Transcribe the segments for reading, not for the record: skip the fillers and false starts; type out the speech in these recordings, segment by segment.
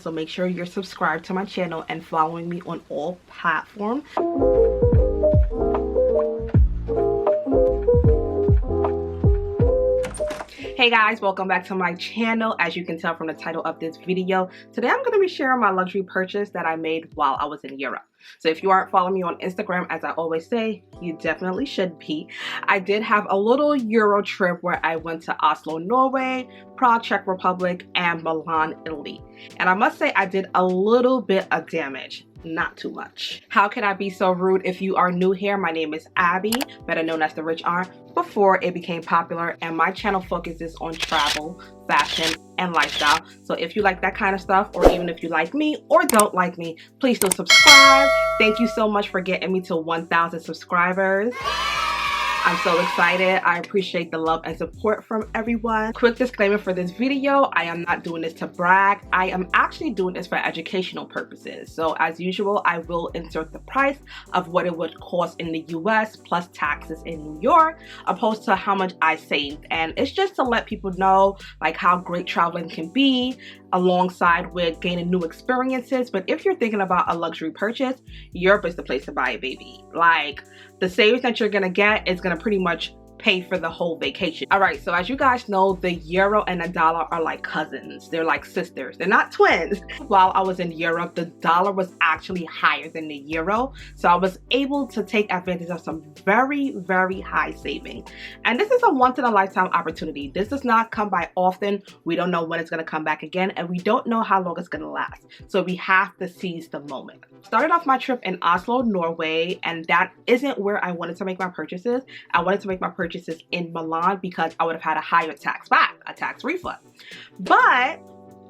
So make sure you're subscribed to my channel and following me on all platforms. Hey guys, welcome back to my channel. As you can tell from the title of this video, today I'm going to be sharing my luxury purchase that I made while I was in Europe. So if you aren't following me on Instagram, as I always say, you definitely should be. I did have a little Euro trip where I went to Oslo, Norway, Prague, Czech Republic, and Milan, Italy. And I must say I did a little bit of damage. Not too much. How can I be so rude? If you are new here, my name is Abby, better known as the Rich Aunt, before it became popular, and my channel focuses on travel, fashion, and lifestyle. So if you like that kind of stuff, or even if you like me or don't like me, please do subscribe. Thank you so much for getting me to 1,000 subscribers. I'm so excited. I appreciate the love and support from everyone. Quick disclaimer for this video, I am not doing this to brag. I am actually doing this for educational purposes. So as usual, I will insert the price of what it would cost in the US plus taxes in New York, opposed to how much I saved. And it's just to let people know like how great traveling can be, alongside with gaining new experiences. But if you're thinking about a luxury purchase, Europe is the place to buy it, baby. Like, the savings that you're gonna get is gonna pretty much pay for the whole vacation. All right, so as you guys know, the euro and the dollar are like cousins. They're like sisters. They're not twins. While I was in Europe, the dollar was actually higher than the euro. So I was able to take advantage of some very, very high savings. And this is a once in a lifetime opportunity. This does not come by often. We don't know when it's gonna come back again, and we don't know how long it's gonna last. So we have to seize the moment. Started off my trip in Oslo, Norway, and that isn't where I wanted to make my purchases. I wanted to make my purchases in Milan because I would have had a higher tax back, a tax refund. But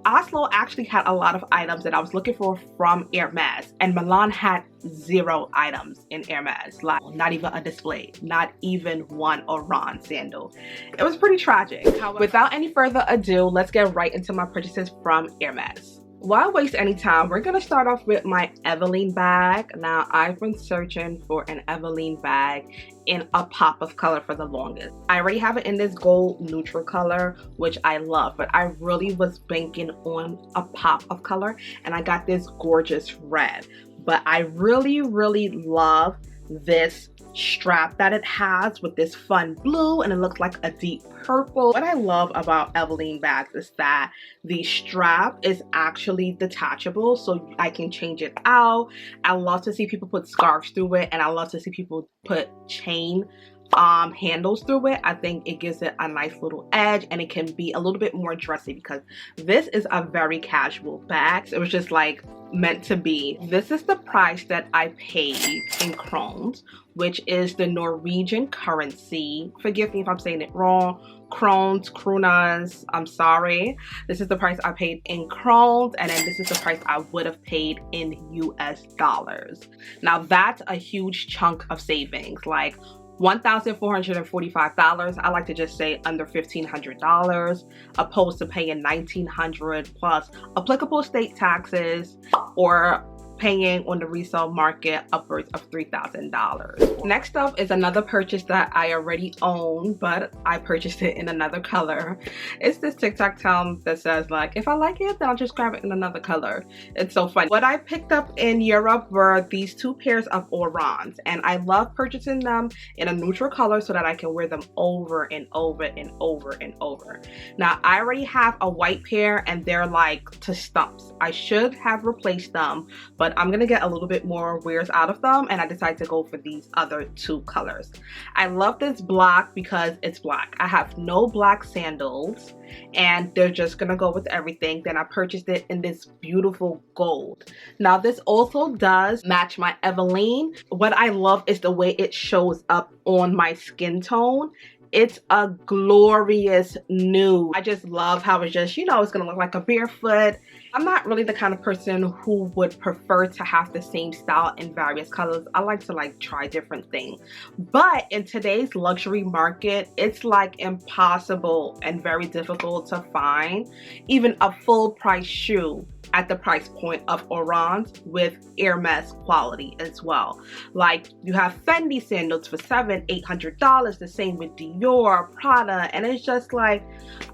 Oslo actually had a lot of items that I was looking for from Hermes, and Milan had 0 items in Hermes, like not even a display, not even one Oran sandal. It was pretty tragic. Without any further ado, let's get right into my purchases from Hermes. Why waste any time? We're gonna start off with my Evelyne bag. Now, I've been searching for an Evelyne bag in a pop of color for the longest. I already have it in this gold neutral color, which I love, but I really was banking on a pop of color, and I got this gorgeous red. But I really, really love this strap that it has with this fun blue, and it looks like a deep purple. What I love about Evelyne bags is that the strap is actually detachable, so I can change it out. I love to see people put scarves through it, and I love to see people put chain handles through it. I think it gives it a nice little edge, and it can be a little bit more dressy because this is a very casual bag. So it was just like meant to be. This is the price that I paid in krones, which is the Norwegian currency. Forgive me if I'm saying it wrong. Krones, kronas, I'm sorry. This is the price I paid in krones, and then this is the price I would have paid in US dollars. Now that's a huge chunk of savings, like $1,445. I like to just say under $1,500, opposed to paying $1,900 plus applicable state taxes, or paying on the resale market upwards of $3,000. Next up is another purchase that I already own, but I purchased it in another color. It's this TikTok town that says like, if I like it, then I'll just grab it in another color. It's so funny. What I picked up in Europe were these 2 pairs of Orans, and I love purchasing them in a neutral color so that I can wear them over and over and over and over. Now, I already have a white pair, and they're like to stumps. I should have replaced them, but I'm gonna get a little bit more wears out of them, and I decided to go for these other 2 colors. I love this black because it's black. I have no black sandals, and they're just gonna go with everything. Then I purchased it in this beautiful gold. Now this also does match my Evelyne. What I love is the way it shows up on my skin tone. It's a glorious nude. I just love how it's just, you know, it's gonna look like a barefoot. I'm not really the kind of person who would prefer to have the same style in various colors. I like to like try different things. But in today's luxury market, it's like impossible and very difficult to find even a full price shoe at the price point of Oran's with Hermes quality as well. Like, you have Fendi sandals for $700–800, the same with Dior, Prada, and it's just like,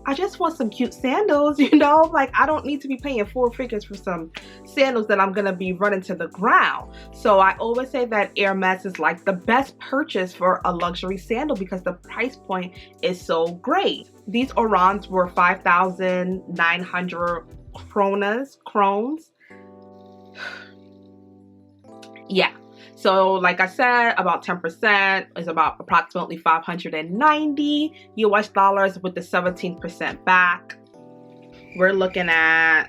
I just want some cute sandals, you know? Like, I don't need to be paying get 4 figures for some sandals that I'm gonna be running to the ground. So I always say that Hermes is like the best purchase for a luxury sandal because the price point is so great. These Orans were 5,900 krones. Yeah. So like I said, about 10% is about approximately 590 US dollars with the 17% back. We're looking at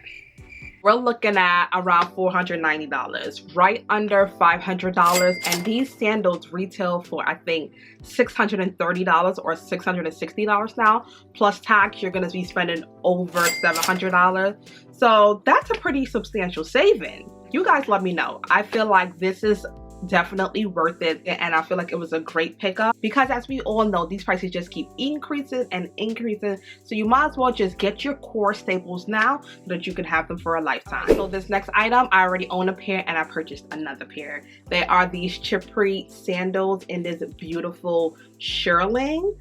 around $490, right under $500. And these sandals retail for, I think, $630 or $660 now. Plus tax, you're gonna be spending over $700. So that's a pretty substantial saving. You guys let me know. I feel like this is definitely worth it, and I feel like it was a great pickup because, as we all know, these prices just keep increasing and increasing, so you might as well just get your core staples now so that you can have them for a lifetime. So this next item, I already own a pair and I purchased another pair. They are these chypre sandals in this beautiful shearling.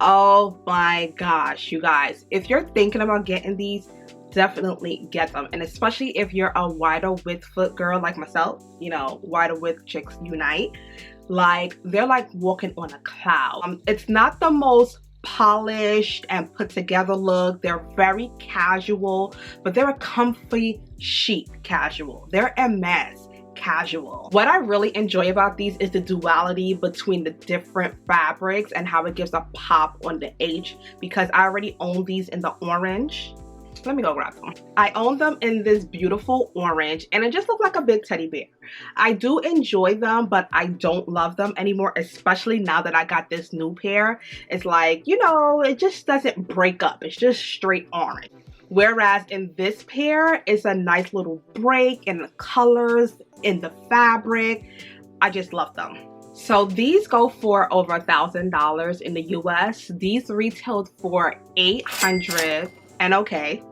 Oh my gosh, you guys, if you're thinking about getting these, definitely get them. And especially if you're a wider width foot girl like myself, you know, wider width chicks unite. Like, they're like walking on a cloud. It's not the most polished and put together look. They're very casual, but they're a comfy chic casual. They're Hermes casual. What I really enjoy about these is the duality between the different fabrics and how it gives a pop on the H, because I already own these in the orange. Let me go grab them. I own them in this beautiful orange and it just looked like a big teddy bear. I do enjoy them, but I don't love them anymore, especially now that I got this new pair. It's like, you know, it just doesn't break up. It's just straight orange. Whereas in this pair, it's a nice little break in the colors, in the fabric. I just love them. So these go for over $1,000 in the US. These retailed for $800 and okay.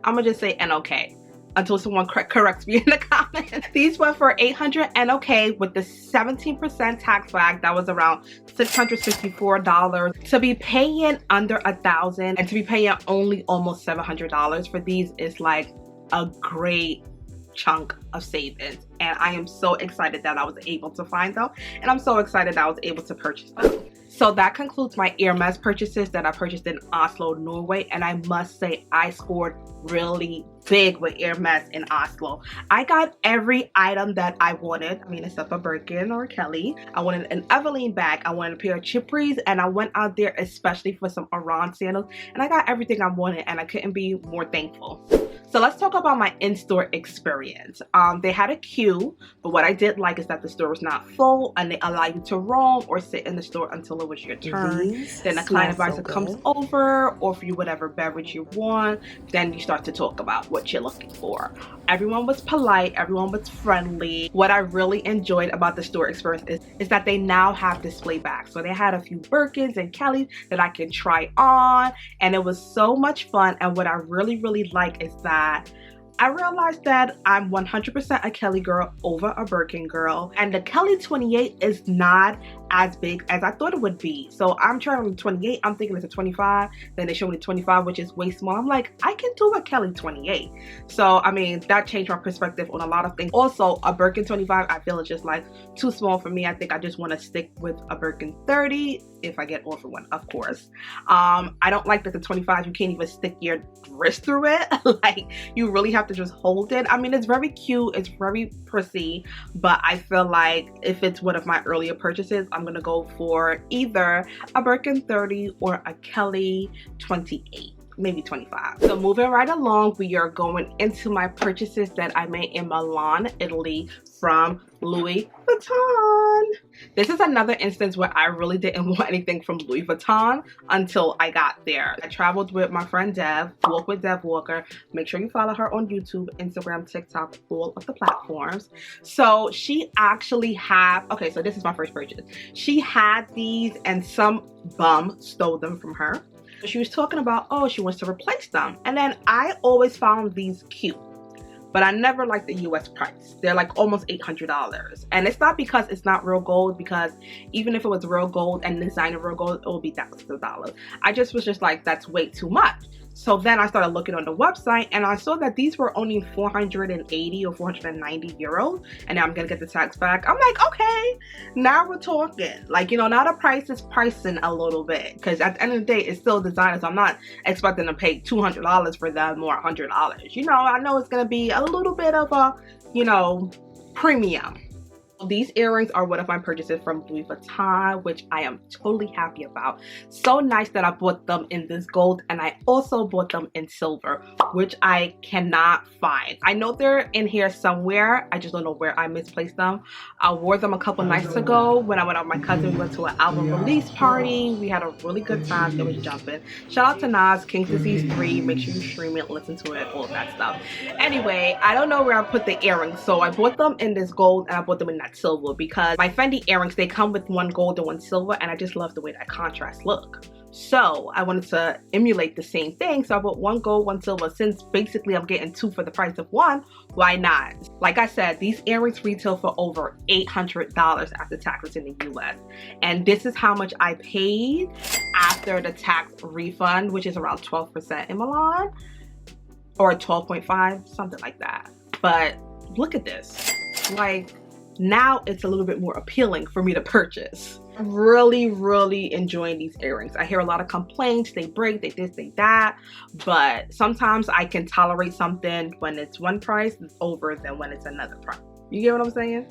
I'm gonna just and okay until someone corrects me in the comments. These went for $800 and okay with the 17% tax back. That was around $664. To be paying under $1,000 and to be paying only almost $700 for these is like a great chunk of savings, and I am so excited that I was able to find them, and I'm so excited that I was able to purchase them. So that concludes my Hermes purchases that I purchased in Oslo, Norway, and I must say I scored really big with Hermes in Oslo. I got every item that I wanted. I mean, except a Birkin or a Kelly. I wanted an Evelyne bag, I wanted a pair of chypres, and I went out there especially for some Oran sandals, and I got everything I wanted, and I couldn't be more thankful. So let's talk about my in-store experience. They had a queue, but what I did like is that the store was not full and they allow you to roam or sit in the store until it was your turn. Then a client advisor comes over, offer you whatever beverage you want. Then you start to talk about what you're looking for. Everyone was polite, everyone was friendly. What I really enjoyed about the store experience is that they now have display bags. So they had a few Birkins and Kellys that I can try on, and it was so much fun. And what I really like is that I realized that I'm 100% a Kelly girl over a Birkin girl, and the Kelly 28 is not as big as I thought it would be. So I'm trying on the 28, I'm thinking it's a 25, then they show me the 25, which is way small. I'm like, I can do a Kelly 28. So I mean, that changed my perspective on a lot of things. Also, a Birkin 25, I feel it's just like too small for me. I think I just want to stick with a Birkin 30 if I get offered one, of course. I don't like that the 25, you can't even stick your wrist through it. Like, you really have to just hold it. I mean, it's very cute, it's very prissy, but I feel like if it's one of my earlier purchases, I'm gonna go for either a Birkin 30 or a Kelly 28. Maybe 25. So moving right along, we are going into my purchases that I made in Milan, Italy from Louis Vuitton. This is another instance where I really didn't want anything from Louis Vuitton until I got there. I traveled with my friend Dev, Walk with Dev Walker. Make sure you follow her on YouTube, Instagram, TikTok, all of the platforms. So she actually had, okay, so this is my first purchase. She had these and some bum stole them from her. She was talking about, oh, she wants to replace them. And then I always found these cute, but I never liked the US price. They're like almost $800. And it's not because it's not real gold, because even if it was real gold and designer real gold, it would be thousands of dollars. I just was just like, that's way too much. So then I started looking on the website and I saw that these were only 480 or 490 euros. And now I'm gonna get the tax back. I'm like, okay, now we're talking. Like, you know, now the price is pricing a little bit, because at the end of the day, it's still designer. So I'm not expecting to pay $200 for them or $100. You know, I know it's gonna be a little bit of a, you know, premium. These earrings are one of my purchases from Louis Vuitton, which I am totally happy about. So nice that I bought them in this gold, and I also bought them in silver, which I cannot find. I know they're in here somewhere. I just don't know where I misplaced them. I wore them a couple nights ago when I went out with my cousin. We went to an album release party. We had a really good time. It was jumping. Shout out to Nas, King's Disease 3. Make sure you stream it, listen to it, all of that stuff. Anyway, I don't know where I put the earrings, so I bought them in this gold and I bought them in that silver, because my Fendi earrings, they come with one gold and one silver, and I just love the way that contrast look. So I wanted to emulate the same thing, so I bought one gold, one silver. Since basically I'm getting two for the price of one, why not? Like I said, these earrings retail for over $800 after taxes in the US, and this is how much I paid after the tax refund, which is around 12% in Milan, or 12.5, something like that. But look at this, like, now it's a little bit more appealing for me to purchase. I'm really enjoying these earrings. I hear a lot of complaints, they break, they this, they that, but sometimes I can tolerate something when it's one price over than when it's another price. You get what I'm saying?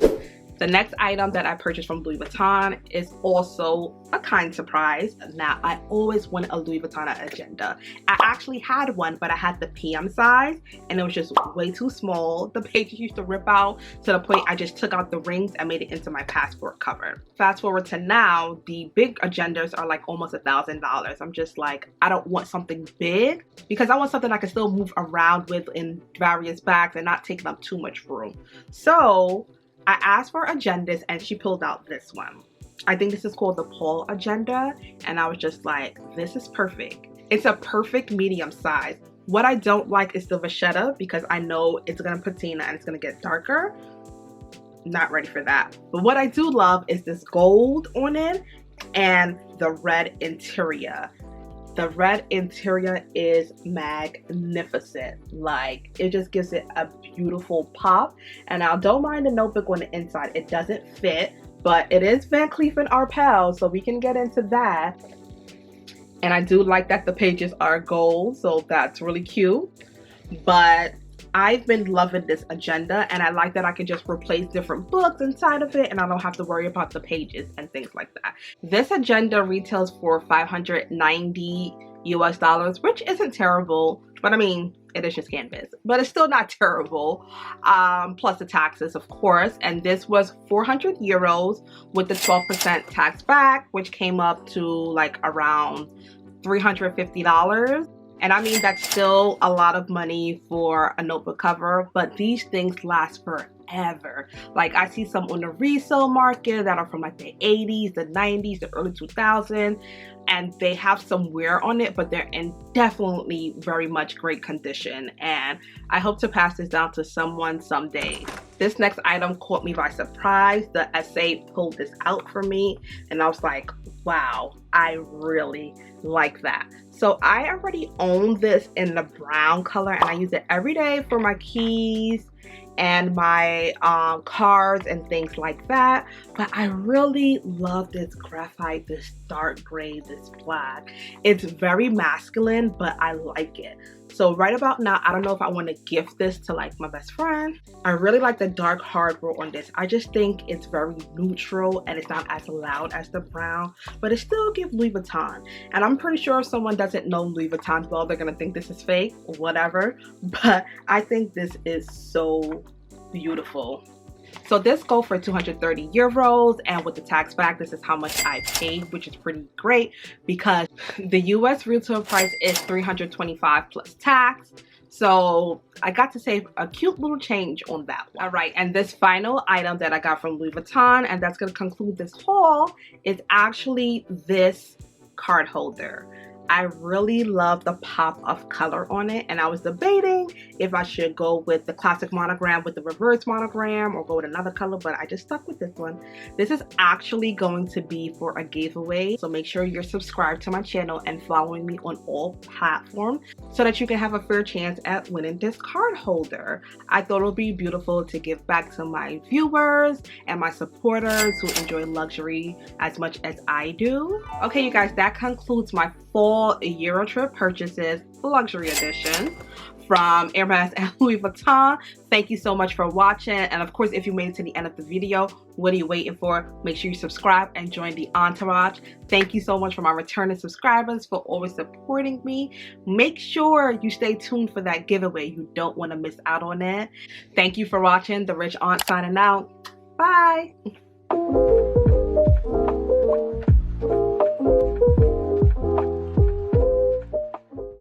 The next item that I purchased from Louis Vuitton is also a kind surprise. Now, I always wanted a Louis Vuitton agenda. I actually had one, but I had the PM size and it was just way too small. The pages used to rip out to the point I just took out the rings and made it into my passport cover. Fast forward to now, the big agendas are like almost $1,000. I'm just like, I don't want something big, because I want something I can still move around with in various bags and not taking up too much room. So I asked for agendas and she pulled out this one. I think this is called the Paul agenda, and I was just like, this is perfect. It's a perfect medium size. What I don't like is the vachetta, because I know it's gonna patina and it's gonna get darker. Not ready for that. But what I do love is this gold on it and the red interior. The red interior is magnificent. Like, it just gives it a beautiful pop. And I don't mind the notebook on the inside. It doesn't fit, but it is Van Cleef & Arpels, so we can get into that. And I do like that the pages are gold, so that's really cute. But I've been loving this agenda, and I like that I can just replace different books inside of it and I don't have to worry about the pages and things like that. This agenda retails for $590 US, which isn't terrible, but I mean, it is just canvas, but it's still not terrible. Plus the taxes, of course. And this was 400 euros with the 12% tax back, which came up to like around $350. And I mean, that's still a lot of money for a notebook cover, but these things last forever. Like, I see some on the resale market that are from like the 80s, the 90s, the early 2000s, and they have some wear on it, but they're in definitely very much great condition. And I hope to pass this down to someone someday. This next item caught me by surprise. The SA pulled this out for me, and I was like, wow, I really like that. So I already own this in the brown color, and I use it every day for my keys and my cards and things like that. But I really love this graphite, this dark gray, this black. It's very masculine, but I like it. So right about now, I don't know if I want to gift this to like my best friend. I really like the dark hardware on this. I just think it's very neutral and it's not as loud as the brown, but it still gives Louis Vuitton. And I'm pretty sure if someone doesn't know Louis Vuitton well, they're gonna think this is fake or whatever. But I think this is so beautiful. So this goes for 230 euros, and with the tax back, this is how much I paid, which is pretty great because the US retail price is 325 plus tax. So I got to save a cute little change on that one. All right, and this final item that I got from Louis Vuitton, and that's gonna conclude this haul, is actually this card holder. I really love the pop of color on it, and I was debating if I should go with the classic monogram with the reverse monogram or go with another color, but I just stuck with this one. This is actually going to be for a giveaway, so make sure you're subscribed to my channel and following me on all platforms so that you can have a fair chance at winning this card holder. I thought it would be beautiful to give back to my viewers and my supporters who enjoy luxury as much as I do. Okay, you guys, that concludes my fall Euro trip purchases, luxury edition, from Hermes and Louis Vuitton. Thank you so much for watching, and of course, if you made it to the end of the video, what are you waiting for? Make sure you subscribe and join the Entourage. Thank you so much for my returning subscribers for always supporting me. Make sure you stay tuned for that giveaway. You don't want to miss out on it. Thank you for watching. The Rich Aunt signing out. Bye.